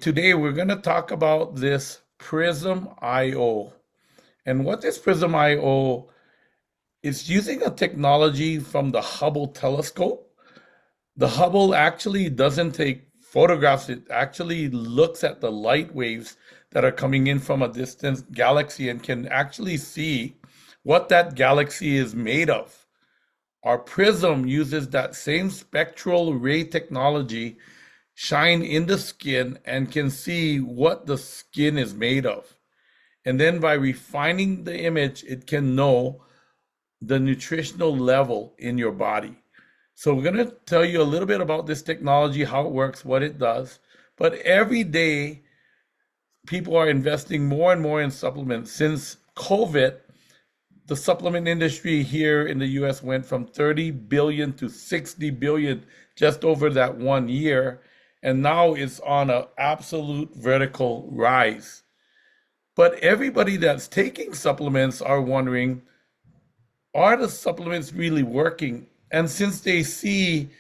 Today we're going to talk about this Prism IO. And what this Prism IO is using a technology from the Hubble telescope. The Hubble actually doesn't take photographs, it actually looks at the light waves that are coming in from a distant galaxy and can actually see what that galaxy is made of. Our Prism uses that same spectral ray technology shine in the skin and can see what the skin is made of. And then by refining the image, it can know the nutritional level in your body. So we're going to tell you a little bit about this technology, how it works, what it does. But every day, people are investing more and more in supplements. Since COVID, the supplement industry here in the US went from 30 billion to 60 billion just over that 1 year. And now it's on an absolute vertical rise. But everybody that's taking supplements are wondering, are the supplements really working? And since they see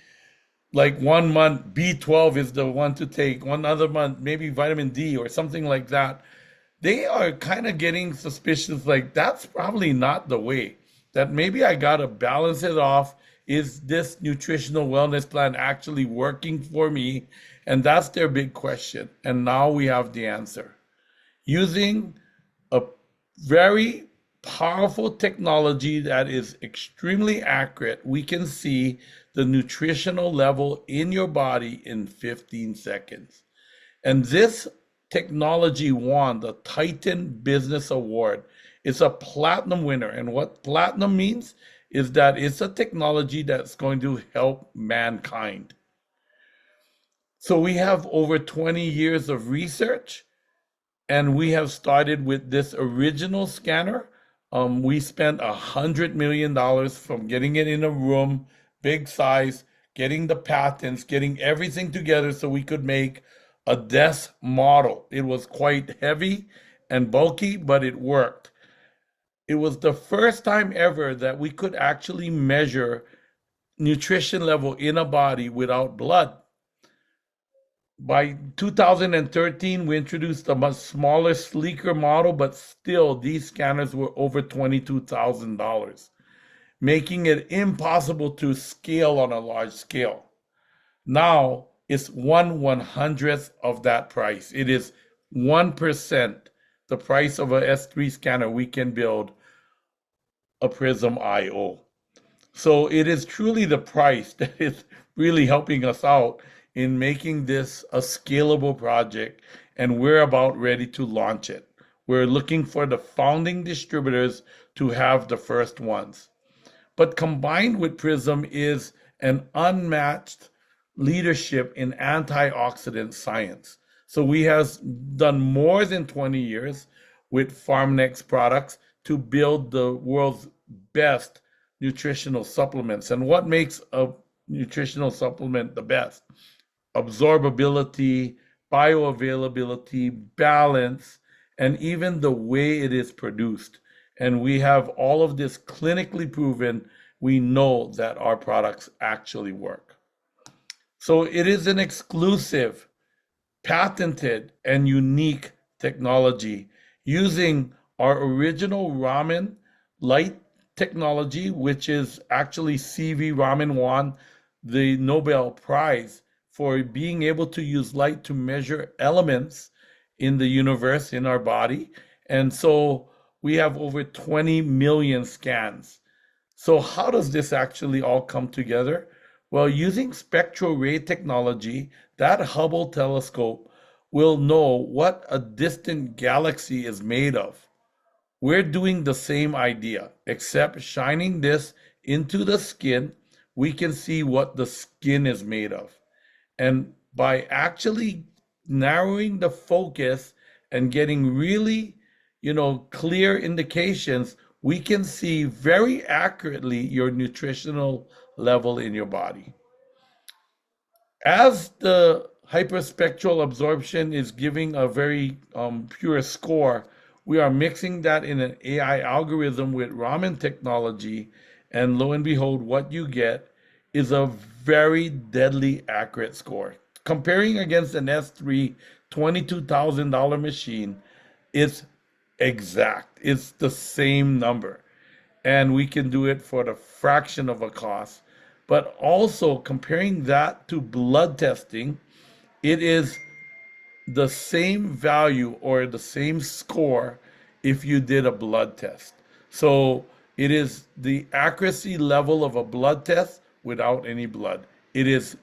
like 1 month B12 is the one to take, one other month maybe vitamin D or something like that, they are kind of getting suspicious, like that's probably not the way. That maybe I gotta balance it off. Is this nutritional wellness plan actually working for me? And that's their big question. And now we have the answer. Using a very powerful technology that is extremely accurate, we can see the nutritional level in your body in 15 seconds. And this technology won the Titan Business Award. It's a platinum winner. And what platinum means is that it's a technology that's going to help mankind. So we have over 20 years of research, and we have started with this original scanner. We spent $100 million from getting it in a room, big size, getting the patents, getting everything together so we could make a desk model. It was quite heavy and bulky, but it worked. It was the first time ever that we could actually measure nutrition level in a body without blood. By 2013, we introduced a much smaller, sleeker model, but still these scanners were over $22,000, making it impossible to scale on a large scale. Now it's 1/100th of that price. It is 1% the price of a S3 scanner. We can build a Prism IO. So it is truly the price that is really helping us out in making this a scalable project, and we're about ready to launch it. We're looking for the founding distributors to have the first ones. But combined with Prism is an unmatched leadership in antioxidant science. So we have done more than 20 years with FarmNext products to build the world's best nutritional supplements. And what makes a nutritional supplement the best? Absorbability, bioavailability, balance, and even the way it is produced. And we have all of this clinically proven. We know that our products actually work. So it is an exclusive, patented, and unique technology using our original ramen light technology, which is actually CV Ramen won the Nobel Prize for being able to use light to measure elements in the universe, in our body. And so we have over 20 million scans. So how does this actually all come together? Well, using spectral ray technology, that Hubble telescope will know what a distant galaxy is made of. We're doing the same idea, except shining this into the skin, we can see what the skin is made of. And by actually narrowing the focus and getting really, clear indications, we can see very accurately your nutritional level in your body. As the hyperspectral absorption is giving a very pure score, we are mixing that in an AI algorithm with Raman technology, and lo and behold, what you get is a very deadly accurate score. Comparing against an S3 $22,000 machine, it's exact. It's the same number. And we can do it for the fraction of a cost. But also comparing that to blood testing, it is the same value or the same score if you did a blood test. So it is the accuracy level of a blood test without any blood. It is,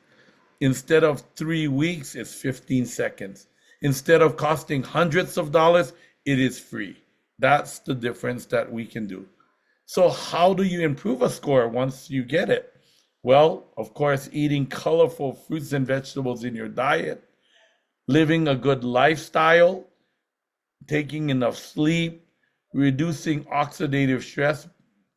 instead of 3 weeks, it's 15 seconds. Instead of costing hundreds of dollars, it is free. That's the difference that we can do. So how do you improve a score once you get it? Well, of course, eating colorful fruits and vegetables in your diet, living a good lifestyle, taking enough sleep, reducing oxidative stress,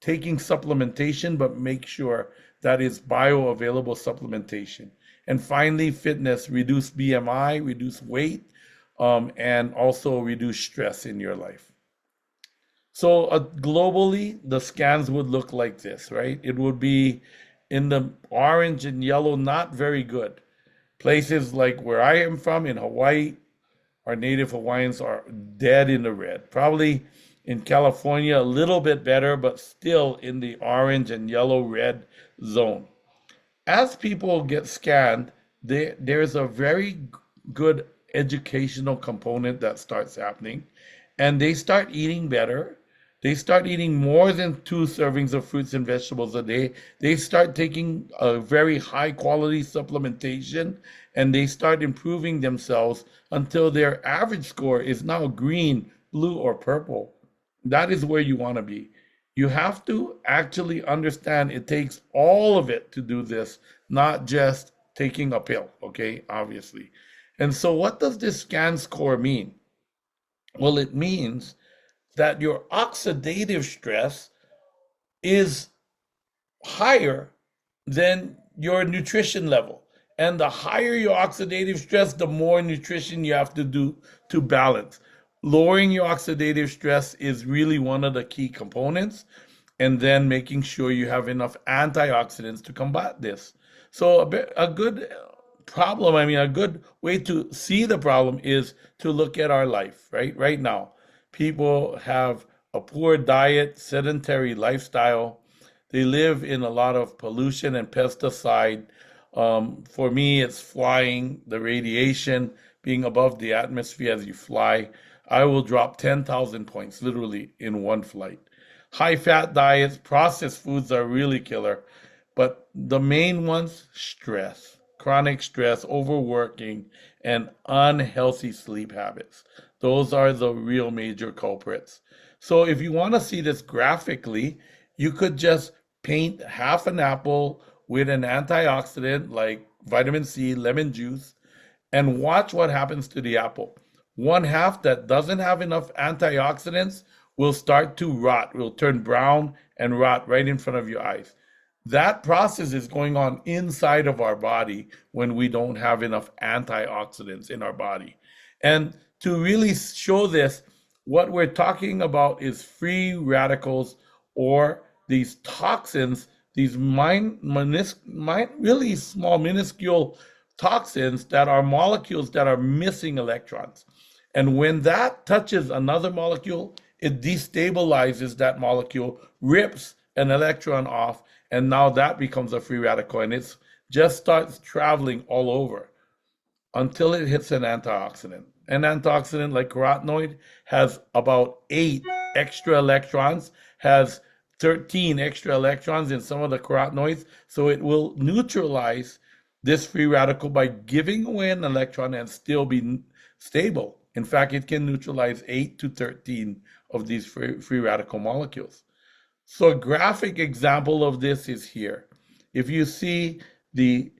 taking supplementation, but make sure that it's bioavailable supplementation. And finally, fitness, reduce BMI, reduce weight, and also reduce stress in your life. So globally, the scans would look like this, right? It would be in the orange and yellow, not very good. Places like where I am from in Hawaii, our native Hawaiians are dead in the red. Probably in California, a little bit better, but still in the orange and yellow red zone. As people get scanned, there's a very good educational component that starts happening, and they start eating better. They start eating more than 2 servings of fruits and vegetables a day. They start taking a very high quality supplementation, and they start improving themselves until their average score is now green, blue, or purple. That is where you want to be. You have to actually understand it takes all of it to do this, not just taking a pill, okay? Obviously. And so, what does this scan score mean? Well, it means that your oxidative stress is higher than your nutrition level. And the higher your oxidative stress, the more nutrition you have to do to balance. Lowering your oxidative stress is really one of the key components, and then making sure you have enough antioxidants to combat this. So a good problem, I mean, a good way to see the problem is to look at our life, right? Right now, people have a poor diet, sedentary lifestyle. They live in a lot of pollution and pesticide. For me, it's flying, the radiation, being above the atmosphere as you fly. I will drop 10,000 points literally in one flight. High fat diets, processed foods are really killer. But the main ones, stress, chronic stress, overworking, and unhealthy sleep habits. Those are the real major culprits. So if you want to see this graphically, you could just paint half an apple with an antioxidant like vitamin C, lemon juice, and watch what happens to the apple. One half that doesn't have enough antioxidants will start to rot, will turn brown and rot right in front of your eyes. That process is going on inside of our body when we don't have enough antioxidants in our body. And to really show this, what we're talking about is free radicals, or these toxins, these really small, minuscule toxins that are molecules that are missing electrons. And when that touches another molecule, it destabilizes that molecule, rips an electron off, and now that becomes a free radical, and it just starts traveling all over until it hits an antioxidant. An antioxidant like carotenoid has about 8 extra electrons, has 13 extra electrons in some of the carotenoids, so it will neutralize this free radical by giving away an electron and still be stable. In fact, it can neutralize 8 to 13 of these free radical molecules. So a graphic example of this is here. If you see the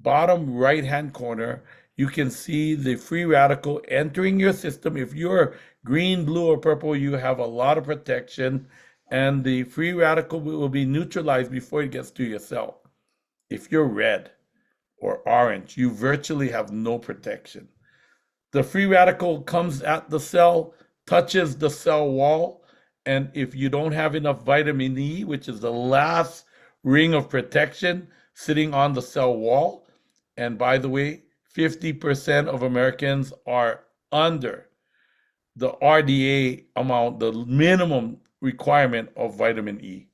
bottom right-hand corner, you can see the free radical entering your system. If you're green, blue, or purple, you have a lot of protection, and the free radical will be neutralized before it gets to your cell. If you're red or orange, you virtually have no protection. The free radical comes at the cell, touches the cell wall, and if you don't have enough vitamin E, which is the last ring of protection sitting on the cell wall, and by the way, 50% of Americans are under the RDA amount, the minimum requirement of vitamin E.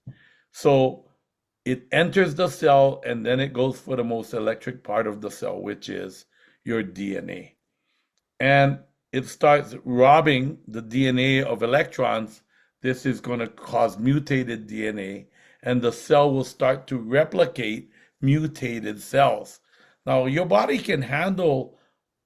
So it enters the cell and then it goes for the most electric part of the cell, which is your DNA. And it starts robbing the DNA of electrons. This is going to cause mutated DNA, and the cell will start to replicate mutated cells. Now, your body can handle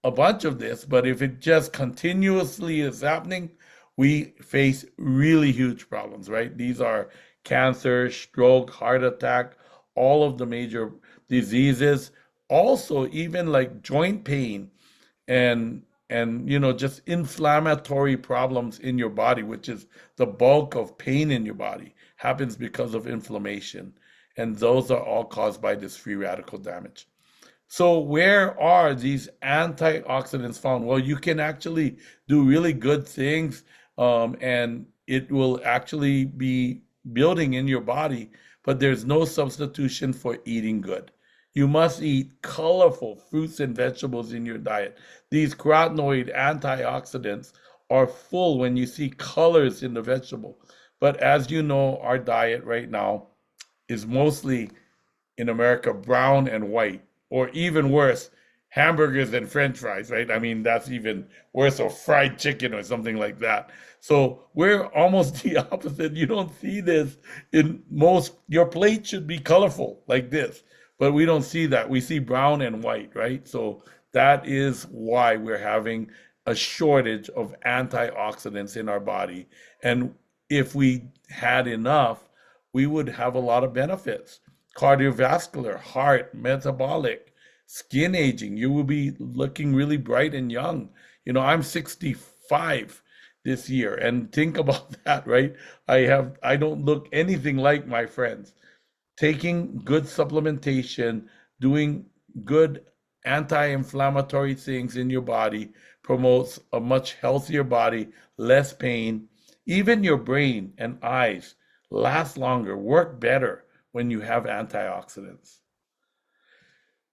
a bunch of this, but if it just continuously is happening, we face really huge problems, right? These are cancer, stroke, heart attack, all of the major diseases. Also, even like joint pain and just inflammatory problems in your body, which is the bulk of pain in your body, happens because of inflammation. And those are all caused by this free radical damage. So where are these antioxidants found? Well, you can actually do really good things, and it will actually be building in your body, but there's no substitution for eating good. You must eat colorful fruits and vegetables in your diet. These carotenoid antioxidants are full when you see colors in the vegetable. But as you know, our diet right now is mostly in America brown and white, or even worse, hamburgers and french fries, right? I mean, that's even worse, or fried chicken or something like that. So we're almost the opposite. You don't see this in most, your plate should be colorful like this, but we don't see that. We see brown and white, right? So that is why we're having a shortage of antioxidants in our body. And if we had enough, we would have a lot of benefits: cardiovascular, heart, metabolic, skin aging. You will be looking really bright and young. I'm 65 this year, and think about that, right? I don't look anything like my friends. Taking good supplementation, doing good anti-inflammatory things in your body promotes a much healthier body, less pain. Even your brain and eyes last longer, work better when you have antioxidants.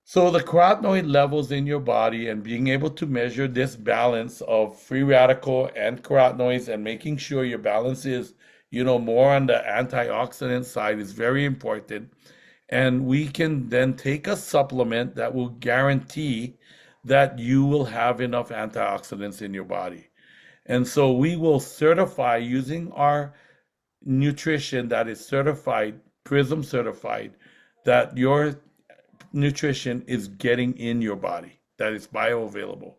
So the carotenoid levels in your body, and being able to measure this balance of free radical and carotenoids, and making sure your balance is, more on the antioxidant side, is very important. And we can then take a supplement that will guarantee that you will have enough antioxidants in your body. And so we will certify using our nutrition that is certified, Prysm certified, that your nutrition is getting in your body, that is bioavailable.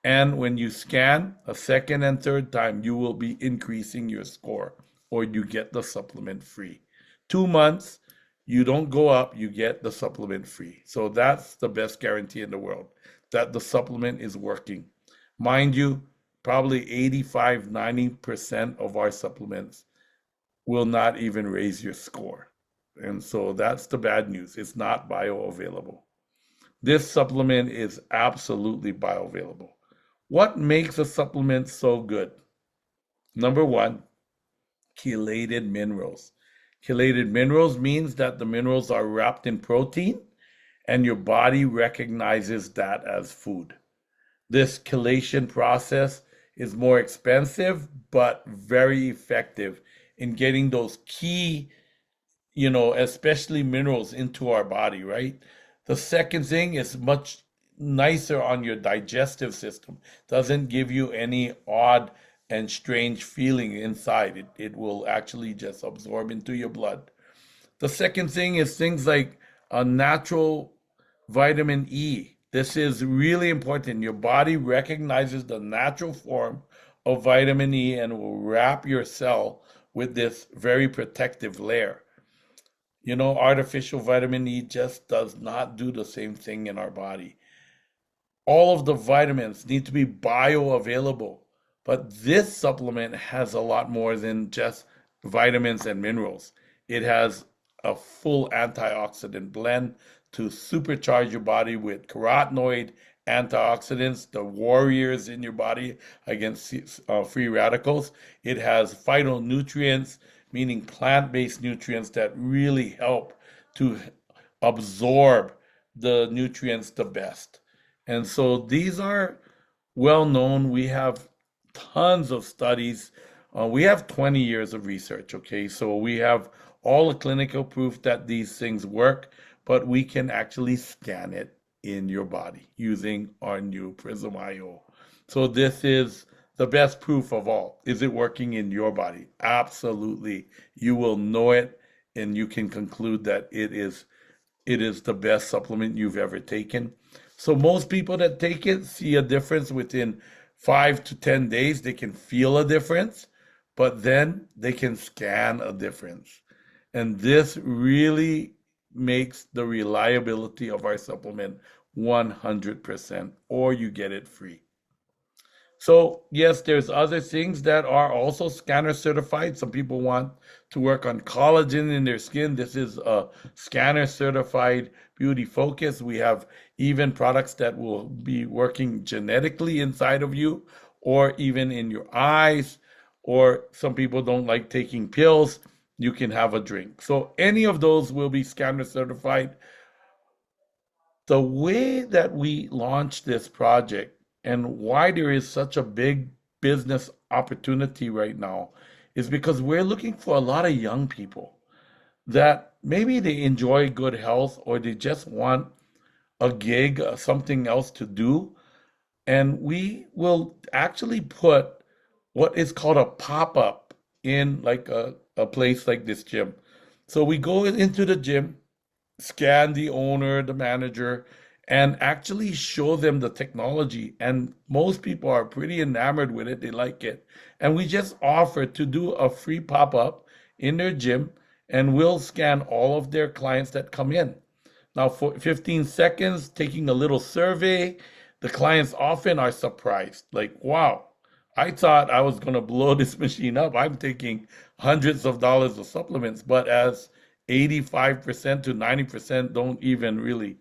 And when you scan a second and third time, you will be increasing your score, or you get the supplement free. 2 months, you don't go up, you get the supplement free. So that's the best guarantee in the world that the supplement is working. Mind you, probably 85, 90% of our supplements will not even raise your score. And so that's the bad news. It's not bioavailable. This supplement is absolutely bioavailable. What makes a supplement so good? Number one, chelated minerals. Chelated minerals means that the minerals are wrapped in protein and your body recognizes that as food. This chelation process is more expensive but very effective in getting those key, especially minerals into our body, right? The second thing is much nicer on your digestive system. Doesn't give you any odd and strange feeling inside. It will actually just absorb into your blood. The second thing is things like a natural vitamin E. This is really important. Your body recognizes the natural form of vitamin E and will wrap your cell with this very protective layer. Artificial vitamin E just does not do the same thing in our body. All of the vitamins need to be bioavailable, but this supplement has a lot more than just vitamins and minerals. It has a full antioxidant blend to supercharge your body with carotenoid antioxidants, the warriors in your body against free radicals. It has phytonutrients, meaning plant-based nutrients that really help to absorb the nutrients the best. And so these are well known. We have tons of studies. We have 20 years of research, okay? So we have all the clinical proof that these things work, but we can actually scan it in your body using our new Prism IO. So this is the best proof of all. Is it working in your body? Absolutely. You will know it and you can conclude that it is the best supplement you've ever taken. So most people that take it see a difference within 5 to 10 days. They can feel a difference, but then they can scan a difference. And this really makes the reliability of our supplement 100%, or you get it free. So, yes, there's other things that are also scanner certified. Some people want to work on collagen in their skin. This is a scanner certified beauty focus. We have even products that will be working genetically inside of you or even in your eyes. Or some people don't like taking pills. You can have a drink. So, any of those will be scanner certified. The way that we launched this project and why there is such a big business opportunity right now is because we're looking for a lot of young people that maybe they enjoy good health or they just want a gig, something else to do. And we will actually put what is called a pop-up in like a place like this gym. So we go into the gym, scan the owner, the manager, and actually show them the technology. And most people are pretty enamored with it. They like it. And we just offer to do a free pop-up in their gym, and we'll scan all of their clients that come in. Now, for 15 seconds, taking a little survey, the clients often are surprised. Like, wow, I thought I was going to blow this machine up. I'm taking hundreds of dollars of supplements, but as 85% to 90% don't even really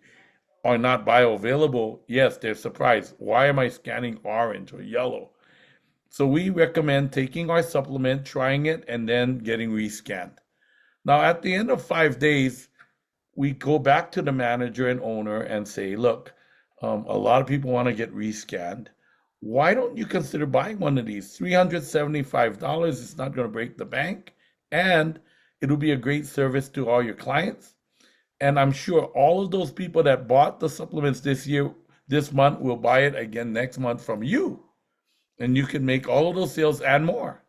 are not bioavailable, yes, they're surprised. Why am I scanning orange or yellow? So we recommend taking our supplement, trying it, and then getting rescanned. Now, at the end of 5 days, we go back to the manager and owner and say, look, a lot of people want to get rescanned. Why don't you consider buying one of these? $375 is not going to break the bank, and it'll be a great service to all your clients. And I'm sure all of those people that bought the supplements this year, this month, will buy it again next month from you. And you can make all of those sales and more.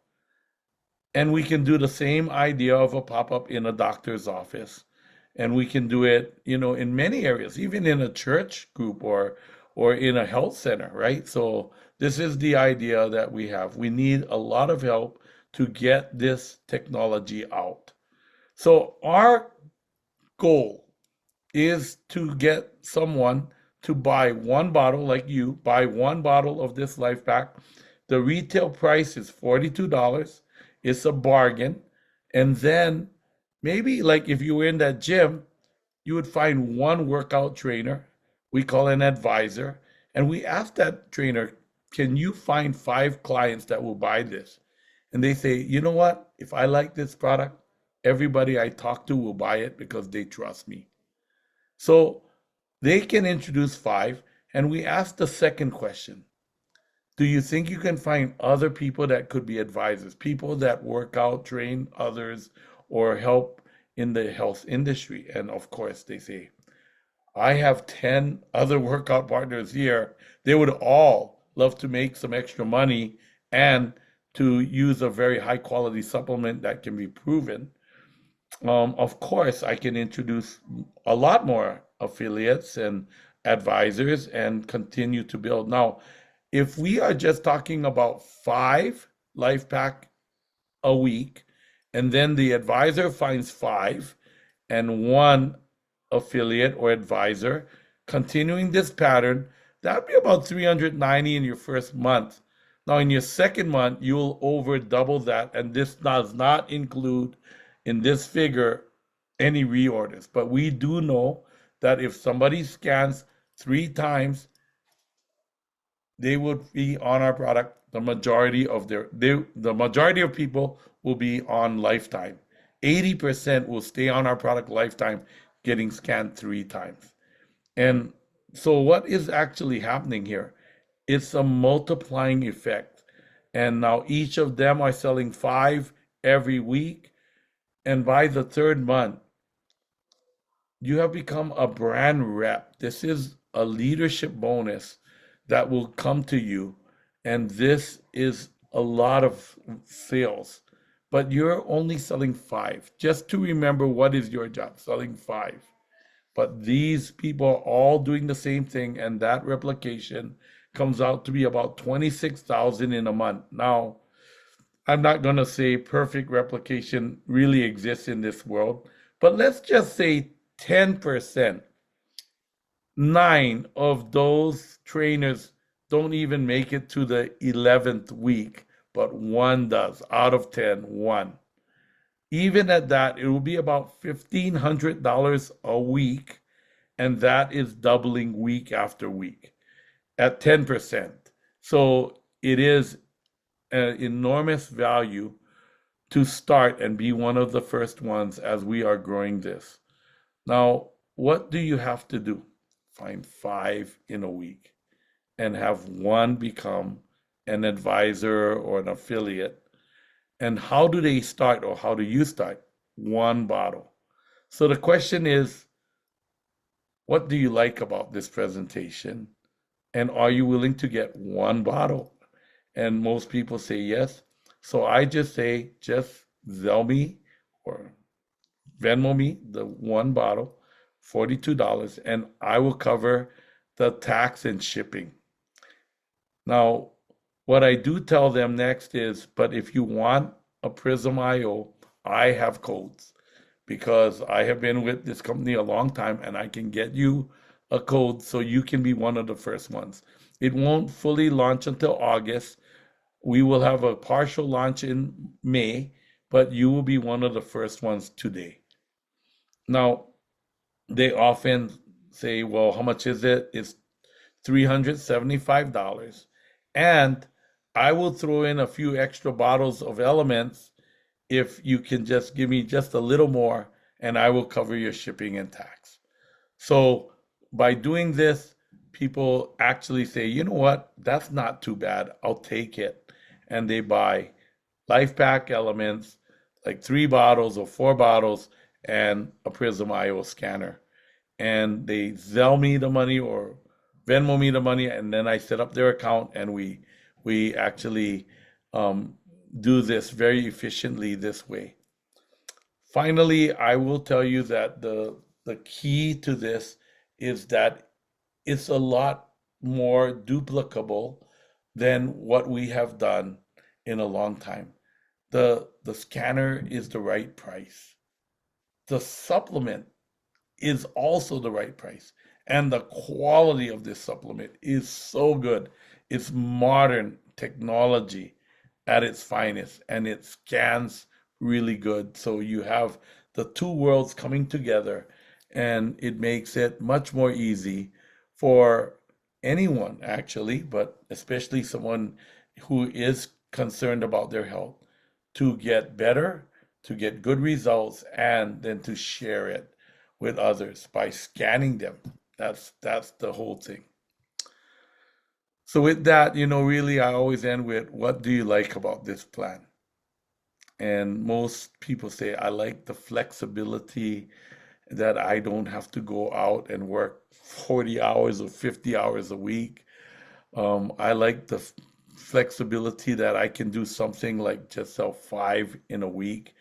And we can do the same idea of a pop-up in a doctor's office. And we can do it, in many areas, even in a church group or in a health center, right? So this is the idea that we have. We need a lot of help to get this technology out. So our goal is to get someone to buy one bottle, like you, buy one bottle of this life pack. The retail price is $42. It's a bargain. And then maybe like if you were in that gym, you would find one workout trainer, we call an advisor, and we ask that trainer, can you find 5 clients that will buy this? And they say, you know what? If I like this product, everybody I talk to will buy it because they trust me. So they can introduce 5, and we ask the second question. Do you think you can find other people that could be advisors, people that work out, train others, or help in the health industry? And of course, they say, I have 10 other workout partners here. They would all love to make some extra money and to use a very high quality supplement that can be proven. Of course, I can introduce a lot more affiliates and advisors and continue to build. Now, if we are just talking about 5 LifePak a week, and then the advisor finds 5 and one affiliate or advisor, continuing this pattern, that would be about 390 in your first month. Now, in your second month, you'll over double that, and this does not include in this figure any reorders. But we do know that if somebody scans 3 times, they would be on our product. The majority of people will be on lifetime. 80% will stay on our product lifetime, getting scanned 3 times. And So what is actually happening here? It's a multiplying effect. And now each of them are selling five every week. And by the third month, you have become a brand rep. This is a leadership bonus that will come to you. And this is a lot of sales. But you're only selling five. Just to remember, what is your job? Selling five. But these people are all doing the same thing, and that replication comes out to be about 26,000 in a month. Now, I'm not going to say perfect replication really exists in this world, but let's just say 10%. Nine of those trainers don't even make it to the 11th week, but one does. Out of 10, one. Even at that, it will be about $1,500 a week, and that is doubling week after week at 10%. So it is an enormous value to start and be one of the first ones as we are growing this. Now, what do you have to do? Find five in a week and have one become an advisor or an affiliate. And how do they start, or how do you start? One bottle. So the question is, what do you like about this presentation? And are you willing to get one bottle? And most people say yes. So I just say, just Zelle me or Venmo me the one bottle, $42, and I will cover the tax and shipping. Now, what I do tell them next is, but if you want a Prysm IO, I have codes because I have been with this company a long time and I can get you a code so you can be one of the first ones. It won't fully launch until August. We will have a partial launch in May, but you will be one of the first ones today. Now, they often say, well, how much is it? It's $375. And I will throw in a few extra bottles of elements if you can just give me just a little more, and I will cover your shipping and tax. So by doing this, people actually say, you know what? That's not too bad. I'll take it. And they buy Life Pack elements, like 3 bottles or 4 bottles, and a Prysm IO scanner. And they Zelle me the money or Venmo me the money, and then I set up their account, and we actually um, do this very efficiently this way. Finally, I will tell you that the key to this is that it's a lot more duplicable than what we have done in a long time. The scanner is the right price. The supplement is also the right price. And the quality of this supplement is so good. It's modern technology at its finest, and it scans really good. So you have the two worlds coming together, and it makes it much more easy for anyone, actually, but especially someone who is concerned about their health, to get better, to get good results, and then to share it with others by scanning them. That's the whole thing. So with that, really I always end with, what do you like about this plan? And most people say, I like the flexibility that I don't have to go out and work 40 hours or 50 hours a week. I like the flexibility that I can do something like just sell five in a week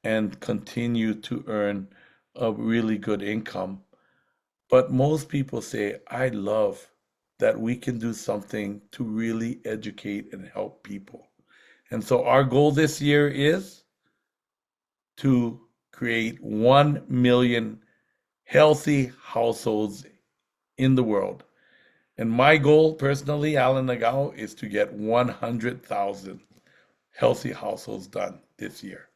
and continue to earn a really good income. But most people say, I love that we can do something to really educate and help people. And so our goal this year is to create 1 million healthy households in the world. And my goal personally, Alan Nagao, is to get 100,000 healthy households done this year.